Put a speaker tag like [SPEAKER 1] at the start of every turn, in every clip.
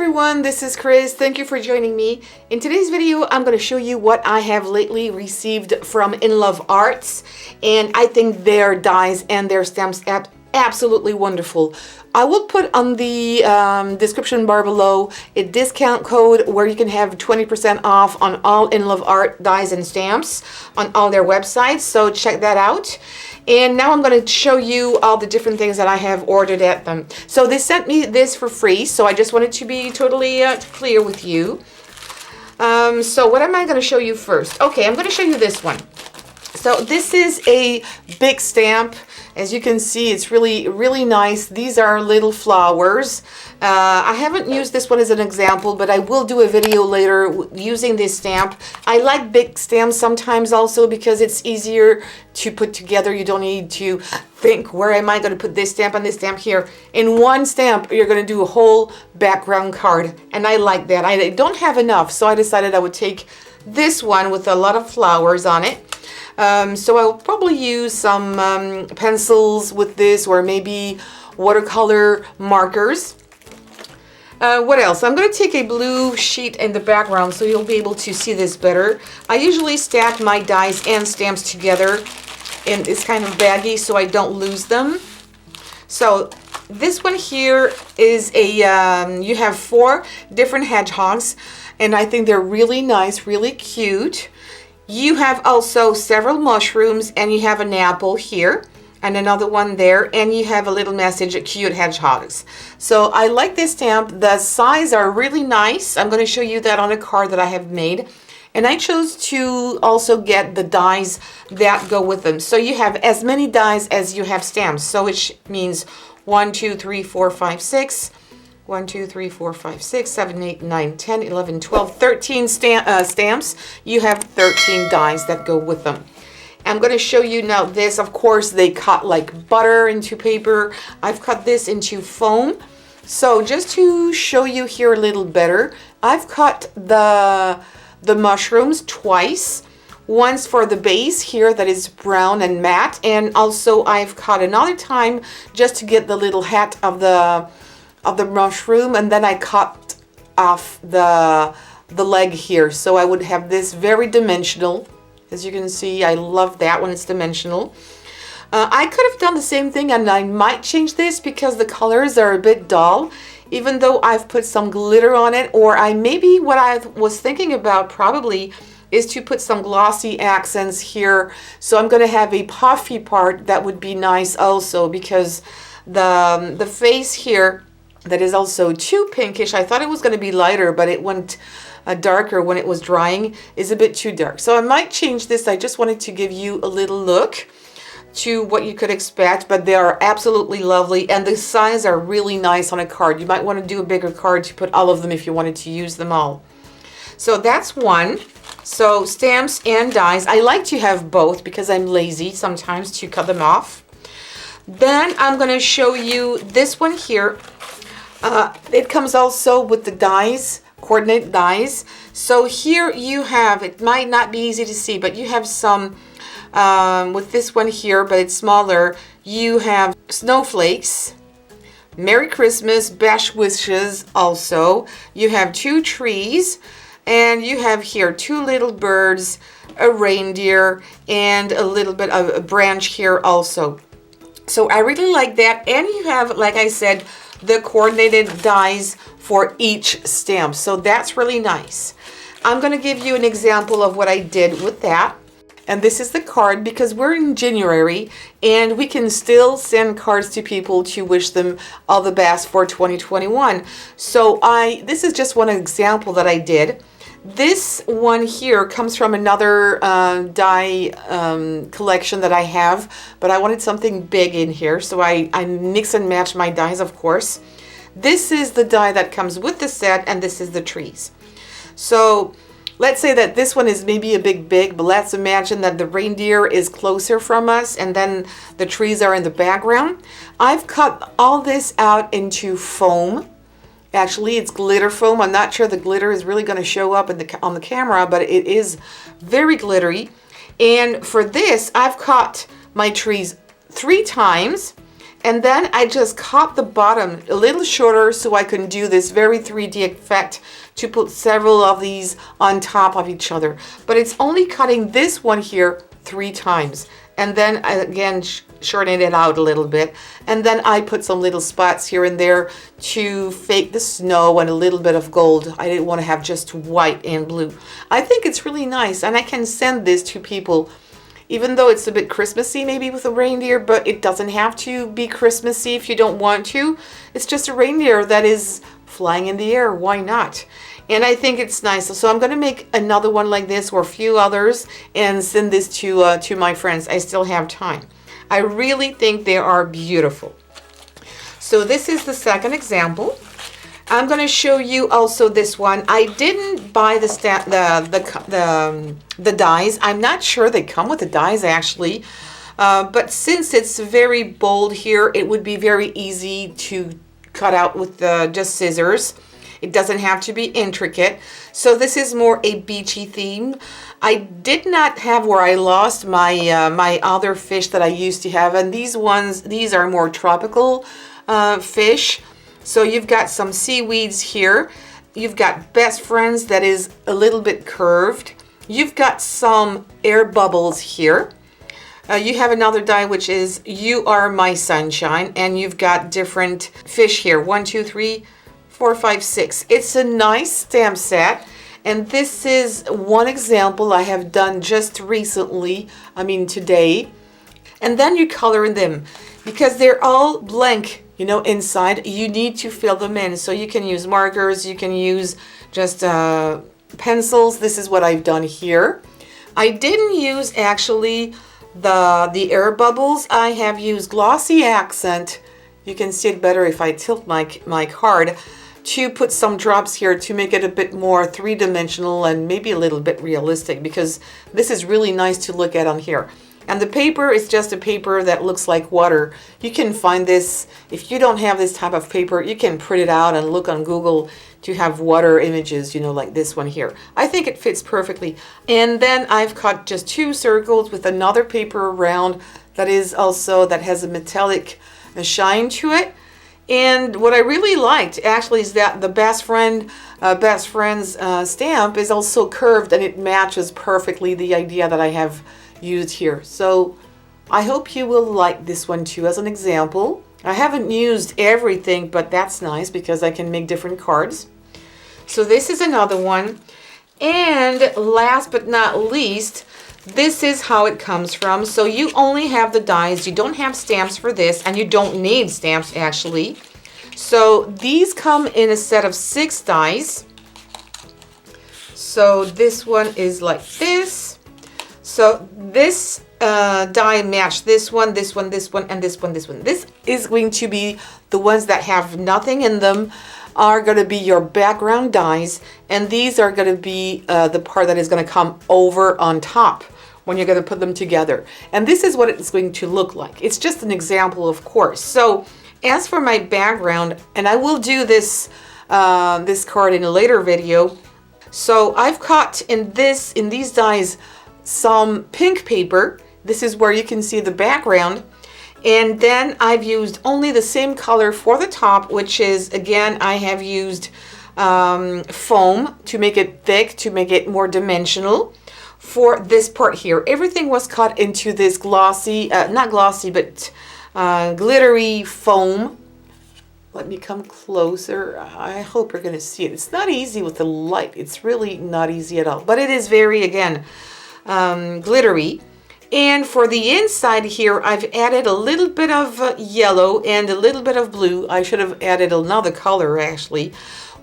[SPEAKER 1] everyone, this is Chris. Thank you for joining me. In today's video, I'm going to show you what I have lately received from Inlovearts, and I think their dies and their stamps are absolutely wonderful. I will put on the description bar below a discount code where you can have 20% off on all Inloveart dies and stamps on all their websites, so check that out. And now I'm going to show you all the different things that I have ordered at them. So they sent me this for free, so I just wanted to be totally clear with you. So what am I going to show you first? Okay, I'm going to show you this one. So this is a big stamp. As you can see, it's really nice. These are little flowers. I haven't used this one as an example, but I will do a video later using this stamp. I like big stamps sometimes also because it's easier to put together. You don't need to think, where am I going to put this stamp and this stamp here? In one stamp, you're going to do a whole background card, and I like that. I don't have enough, so I decided I would take this one with a lot of flowers on it. So I'll probably use some pencils with this, or maybe watercolor markers. What else? I'm going to take a blue sheet in the background so you'll be able to see this better. I usually stack my dies and stamps together, and it's kind of baggy so I don't lose them. So this one here is a, you have 4 different hedgehogs, and I think they're really nice, really cute. You have also several mushrooms, and you have an apple here and another one there, and you have a little message, cute hedgehogs. So I like this stamp. The size are really nice. I'm going to show you that on a card that I have made. And I chose to also get the dies that go with them. So you have as many dies as you have stamps. So which means 1, 2, 3, 4, 5, 6. 1, 2, 3, 4, 5, 6, 7, 8, 9, 10, 11, 12, 13 stamps. You have 13 dies that go with them. I'm going to show you now this. Of course, they cut like butter into paper. I've cut this into foam. So just to show you here a little better, I've cut the mushrooms twice. Once for the base here that is brown and matte, and also I've cut another time just to get the little hat of the mushroom, and then I cut off the leg here, so I would have this very dimensional. As you can see, I love that when it's dimensional. I could have done the same thing, and I might change this because the colors are a bit dull, even though I've put some glitter on it. Or maybe what I was thinking about probably is to put some glossy accents here. So I'm going to have a puffy part that would be nice also, because the face here that is also too pinkish, I thought it was going to be lighter, but it went darker when it was drying, is a bit too dark. So I might change this. I just wanted to give you a little look to what you could expect, but they are absolutely lovely, and the size are really nice on a card. You might want to do a bigger card to put all of them if you wanted to use them all. So that's one. So stamps and dies. I like to have both because I'm lazy sometimes to cut them off. Then I'm going to show you this one here. It comes also with the dies, coordinate dies. So here you have, it might not be easy to see, but you have some, with this one here, but it's smaller, you have snowflakes, Merry Christmas, Best Wishes also. You have 2 trees, and you have here 2 little birds, a reindeer, and a little bit of a branch here also. So I really like that. And you have, like I said, the coordinated dies for each stamp. So that's really nice. I'm going to give you an example of what I did with that. And this is the card, because we're in January and we can still send cards to people to wish them all the best for 2021. So this is just one example that I did. This one here comes from another die collection that I have, but I wanted something big in here, so I mix and match my dies, of course. This is the die that comes with the set, and this is the trees. So let's say that this one is maybe a big, but let's imagine that the reindeer is closer from us, and then the trees are in the background. I've cut all this out into foam. Actually, it's glitter foam. I'm not sure the glitter is really going to show up on the camera, but it is very glittery. And for this, I've cut my trees 3 times, And then I just cut the bottom a little shorter so I can do this very 3D effect to put several of these on top of each other. But it's only cutting this one here 3 times. And then again, shortening it out a little bit. And then I put some little spots here and there to fake the snow and a little bit of gold. I didn't want to have just white and blue. I think it's really nice, and I can send this to people, even though it's a bit Christmassy maybe with a reindeer, but it doesn't have to be Christmassy if you don't want to. It's just a reindeer that is flying in the air. Why not? And I think it's nice. So I'm going to make another one like this or a few others and send this to my friends. I still have time. I really think they are beautiful. So this is the second example. I'm going to show you also this one. I didn't buy the dies. I'm not sure they come with the dies actually. But since it's very bold here, it would be very easy to cut out with just scissors. It doesn't have to be intricate. So this is more a beachy theme. I did not have where I lost my my other fish that I used to have, and these are more tropical fish. So you've got some seaweeds here. You've got best friends that is a little bit curved. You've got some air bubbles here. You have another die which is You Are My Sunshine, and you've got different fish here. 1, 2, 3, 4, 5, 6. It's a nice stamp set, and this is one example I have done just recently, I mean today. And then you color them because they're all blank, you know, inside. You need to fill them in, so you can use markers, you can use just pencils. This is what I've done here. I didn't use actually the air bubbles. I have used glossy accent. You can see it better if I tilt my card, to put some drops here to make it a bit more three-dimensional and maybe a little bit realistic, because this is really nice to look at on here. And the paper is just a paper that looks like water. You can find this, if you don't have this type of paper, you can print it out and look on Google to have water images, you know, like this one here. I think it fits perfectly. And then I've cut just 2 circles with another paper around that has a metallic shine to it. And what I really liked actually is that the best friend's stamp is also curved, and it matches perfectly the idea that I have used here. So I hope you will like this one too as an example. I haven't used everything, but that's nice because I can make different cards. So this is another one. And last but not least, this is how it comes from. So you only have the dies. You don't have stamps for this, and you don't need stamps actually. So these come in a set of 6 dies. So this one is like this. So this die match this one, this one, this one, and this one, this one. This is going to be the ones that have nothing in them, are going to be your background dies, and these are going to be the part that is going to come over on top when you're going to put them together. And this is what it's going to look like. It's just an example, of course. So as for my background, and I will do this this card in a later video. So I've cut in these dies some pink paper. This is where you can see the background. And then I've used only the same color for the top, which is, again, I have used foam to make it thick, to make it more dimensional. For this part here, everything was cut into this glossy, not glossy, but glittery foam. Let me come closer. I hope you're going to see it. It's not easy with the light. It's really not easy at all. But it is very, again, glittery. And for the inside here, I've added a little bit of yellow and a little bit of blue. I should have added another color, actually,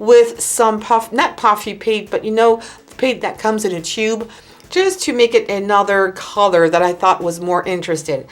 [SPEAKER 1] with some not puffy paint, but you know, paint that comes in a tube, just to make it another color that I thought was more interesting.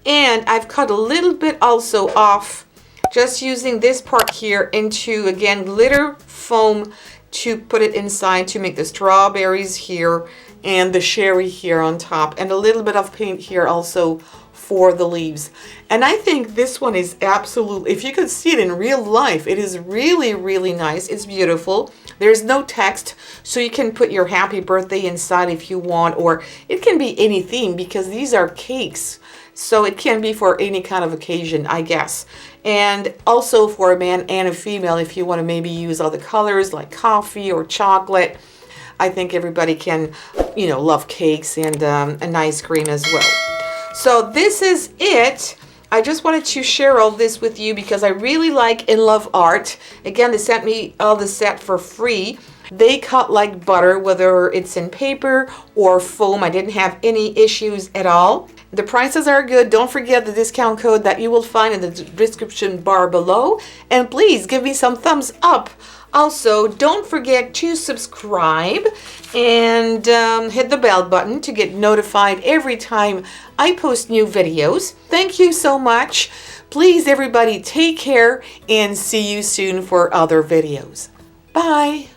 [SPEAKER 1] And I've cut a little bit also off, just using this part here into, again, glitter foam to put it inside to make the strawberries here and the sherry here on top, and a little bit of paint here also for the leaves. And I think this one is absolutely, if you could see it in real life, it is really, really nice. It's beautiful. There's no text, so you can put your happy birthday inside if you want, or it can be any theme, because these are cakes. So it can be for any kind of occasion, I guess. And also for a man and a female, if you want to maybe use other colors like coffee or chocolate. I think everybody can, you know, love cakes and ice cream as well. So this is it. I just wanted to share all this with you because I really like Inloveart. Again, they sent me all the set for free. They cut like butter, whether it's in paper or foam. I didn't have any issues at all. The prices are good. Don't forget the discount code that you will find in the description bar below. And please give me some thumbs up. Also, don't forget to subscribe and hit the bell button to get notified every time I post new videos. Thank you so much. Please, everybody, take care and see you soon for other videos. Bye.